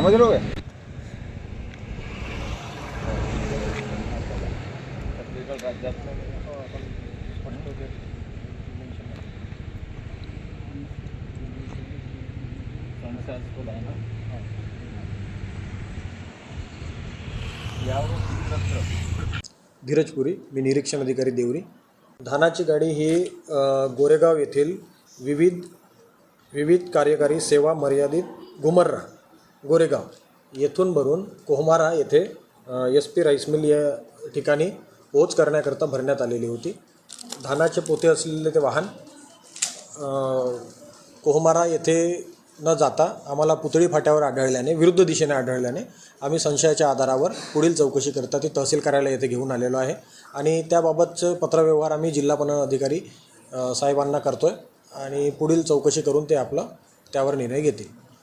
समझ रहे हो? धीरजपुरी, मी निरीक्षण अधिकारी देवरी. धानाची गाडी ही गोरेगाव येथील विविध कार्यकारी सेवा मर्यादित गुमर्रा गोरेगाव येथून भरून कोहमारा येथे SP राईस मिल या ठिकाणी पोच करण्याकरता भरण्यात आलेली होती. धानाचे पोते असलेले ते वाहन कोहमारा येथे न जाता आम्हाला पुतळी फाट्यावर आढळल्याने, विरुद्ध दिशेने आढळल्याने आम्ही संशयाच्या आधारावर पुढील चौकशी करता ती तहसील कार्यालय येथे घेऊन आलेलो आहे आणि त्याबाबतचं पत्रव्यवहार आम्ही जिल्हा पणन अधिकारी साहेबांना करतो आहे आणि पुढील चौकशी करून ते आपलं त्यावर निर्णय घेतील.